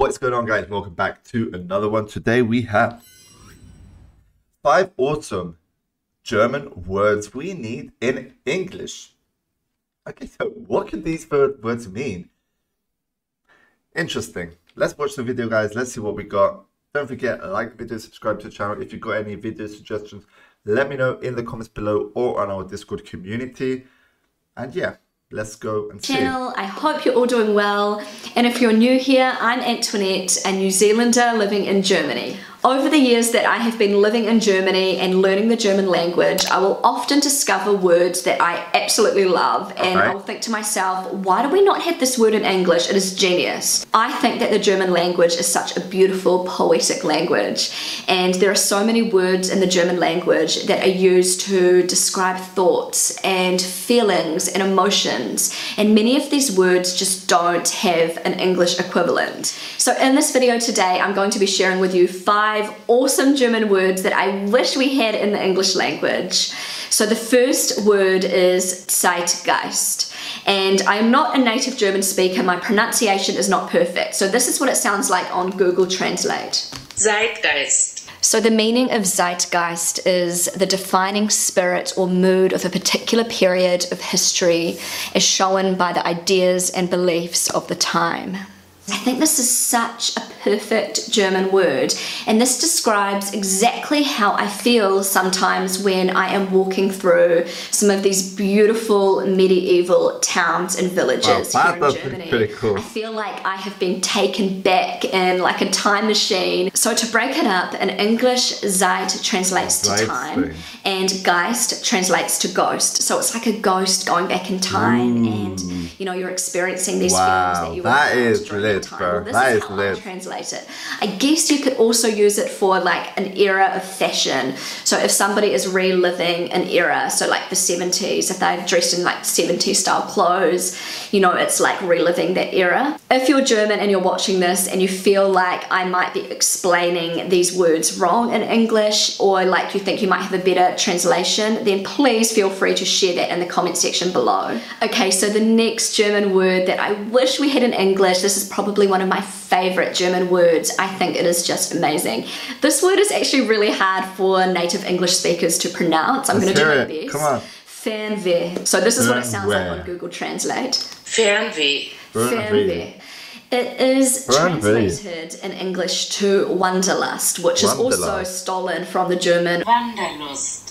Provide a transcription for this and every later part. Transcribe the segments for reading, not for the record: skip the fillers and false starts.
What's going on, guys? Welcome back to another one. Today we have 5 awesome German words we need in English. Okay, so what can these words mean? Interesting. Let's watch the video, guys. Let's see what we got. Don't forget, like the video, subscribe to the channel. If you've got any video suggestions, let me know in the comments below or on our Discord community. And yeah, let's go and see. I hope you're all doing well. And if you're new here, I'm Antoinette, a New Zealander living in Germany. Over the years that I have been living in Germany and learning the German language, I will often discover words that I absolutely love, and I will think to myself, why do we not have this word in English? It is genius. I think that the German language is such a beautiful, poetic language, and there are so many words in the German language that are used to describe thoughts and feelings and emotions, and many of these words just don't have an English equivalent. So in this video today, I'm going to be sharing with you 5 awesome German words that I wish we had in the English language. So the first word is Zeitgeist. And I am not a native German speaker. My pronunciation is not perfect. So this is what it sounds like on Google Translate. Zeitgeist. So the meaning of Zeitgeist is the defining spirit or mood of a particular period of history as shown by the ideas and beliefs of the time. I think this is such a perfect German word, and this describes exactly how I feel sometimes when I am walking through some of these beautiful medieval towns and villages here in Germany. Pretty cool. I feel like I have been taken back in like a time machine. So to break it up, in English, Zeit translates to time, and Geist translates to ghost. So it's like a ghost going back in time, and you know, you're experiencing these feelings that you were bro. This is how I translate it. I guess you could also use it for like an era of fashion. So if somebody is reliving an era, so like the 70s, if they're dressed in like 70s style clothes, you know, it's like reliving that era. If you're German and you're watching this and you feel like I might be explaining these words wrong in English, or like you think you might have a better translation, then please feel free to share that in the comment section below. Okay, so the next German word that I wish we had in English, this is probably one of my favorite German words. I think it is just amazing. This word is actually really hard for native English speakers to pronounce. I'm going to do my best. Come on. Fernweh. So this is what it sounds like on Google Translate. Fernweh. Fernweh. It is translated in English to wanderlust, which is also stolen from the German Wanderlust.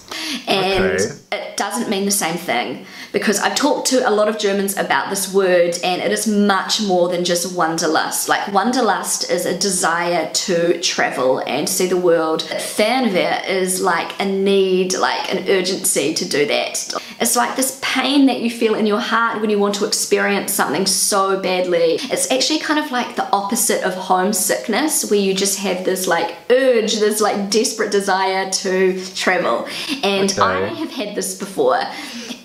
And it doesn't mean the same thing, because I've talked to a lot of Germans about this word, and it is much more than just wanderlust. Like, wanderlust is a desire to travel and see the world. Fernweh is like a need, like an urgency to do that. It's like this pain that you feel in your heart when you want to experience something so badly. It's actually kind of like the opposite of homesickness, where you just have this like urge, this like desperate desire to travel. And I have had this before.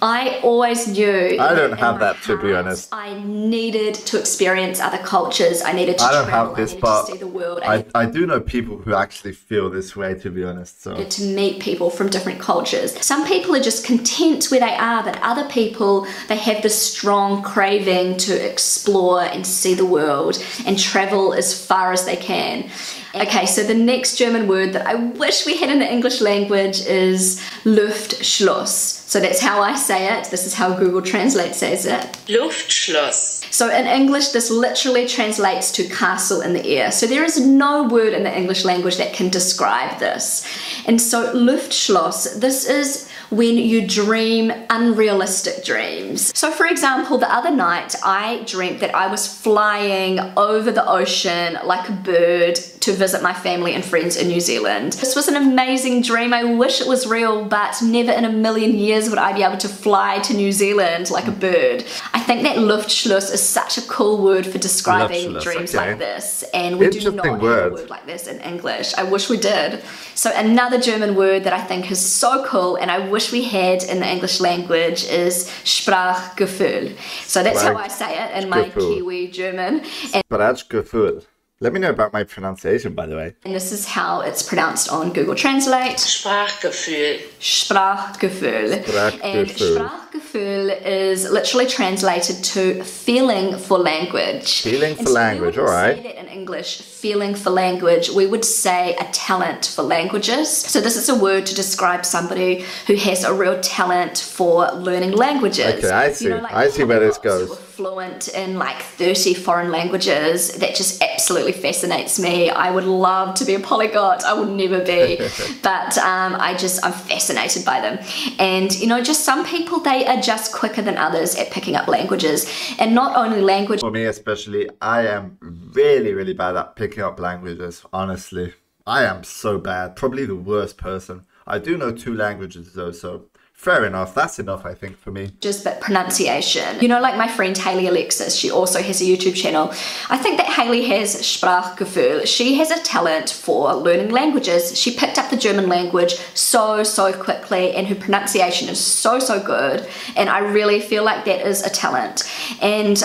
I always knew. I don't have that, to be honest. I needed to experience other cultures. I needed to travel. I don't have this, but to see the world. I do know people who actually feel this way, to be honest. So to meet people from different cultures. Some people are just content where they are, but other people, they have this strong craving to explore and see the world and travel as far as they can. Okay, so the next German word that I wish we had in the English language is Luftschloss. So that's how I say it. This is how Google Translate says it. Luftschloss. So in English, this literally translates to castle in the air. So there is no word in the English language that can describe this. And so Luftschloss, this is when you dream unrealistic dreams. So for example, the other night I dreamt that I was flying over the ocean like a bird to visit my family and friends in New Zealand. This was an amazing dream. I wish it was real, but never in a million years would I be able to fly to New Zealand like a bird. I think that Luftschloss is such a cool word for describing dreams like this, and we do not have a word like this in English. I wish we did. So another German word that I think is so cool and I wish we had in the English language is Sprachgefühl. So that's how I say it in my Kiwi German. Sprachgefühl. Let me know about my pronunciation, by the way. And this is how it's pronounced on Google Translate. Sprachgefühl. Sprachgefühl. Sprachgefühl. And Sprachgefühl Sprachgefühl is literally translated to feeling for language. Feeling for language, all right. We wouldn't say that in English, feeling for language. We would say a talent for languages. So this is a word to describe somebody who has a real talent for learning languages. Okay, I see. Like I see where this goes. who are fluent in like 30 foreign languages. That just absolutely fascinates me. I would love to be a polyglot. I would never be, but I'm fascinated by them. And you know, just some people, they are just quicker than others at picking up languages, and not only language. For me especially, I am really bad at picking up languages, honestly. I am so bad, probably the worst person. I do know 2 languages though, so fair enough. That's enough, I think, for me. Just but pronunciation. You know, like my friend Hayley Alexis, she also has a YouTube channel. I think that Hayley has Sprachgefühl. She has a talent for learning languages. She picked up the German language so quickly, and her pronunciation is so good. And I really feel like that is a talent. And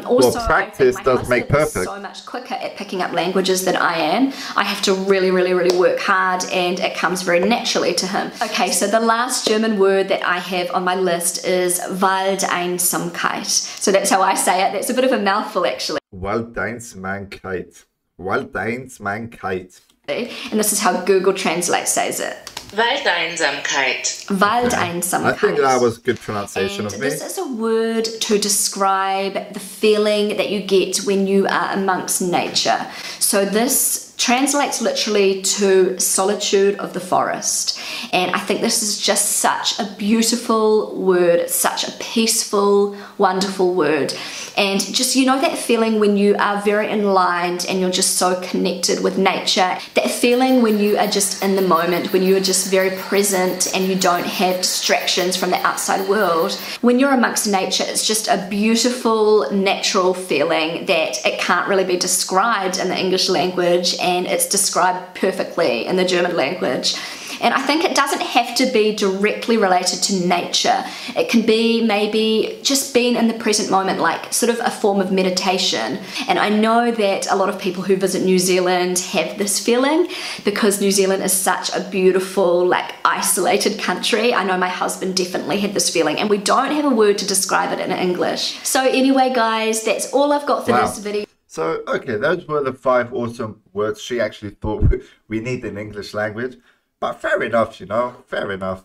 also, well, practice does make perfect. So much quicker at picking up languages than I am. I have to really work hard, and it comes very naturally to him. Okay, so the last German word that I have on my list is Waldeinsamkeit. So that's how I say it. That's a bit of a mouthful, actually. Waldeinsamkeit. Waldeinsamkeit. And this is how Google Translate says it. Waldeinsamkeit. Waldeinsamkeit. I think that was good pronunciation of me. This is a word to describe the feeling that you get when you are amongst nature. So this translates literally to solitude of the forest. And I think this is just such a beautiful word, such a peaceful, wonderful word. And just, you know, that feeling when you are very enlivened and you're just so connected with nature, that feeling when you are just in the moment, when you are just very present and you don't have distractions from the outside world. When you're amongst nature, it's just a beautiful, natural feeling that it can't really be described in the English language, and it's described perfectly in the German language. And I think it doesn't have to be directly related to nature. It can be maybe just being in the present moment, like sort of a form of meditation. And I know that a lot of people who visit New Zealand have this feeling, because New Zealand is such a beautiful, like isolated country. I know my husband definitely had this feeling, and we don't have a word to describe it in English. So anyway, guys, that's all I've got for this video. So, okay, those were the 5 awesome words she actually thought we need in English language. But fair enough, you know, fair enough.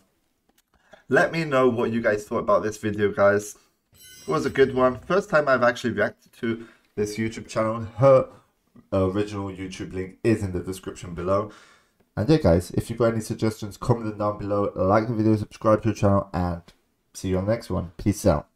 Let me know what you guys thought about this video, guys. It was a good one. First time I've actually reacted to this YouTube channel. Her original YouTube link is in the description below. And yeah, guys, if you've got any suggestions, comment them down below. Like the video, subscribe to the channel, and see you on the next one. Peace out.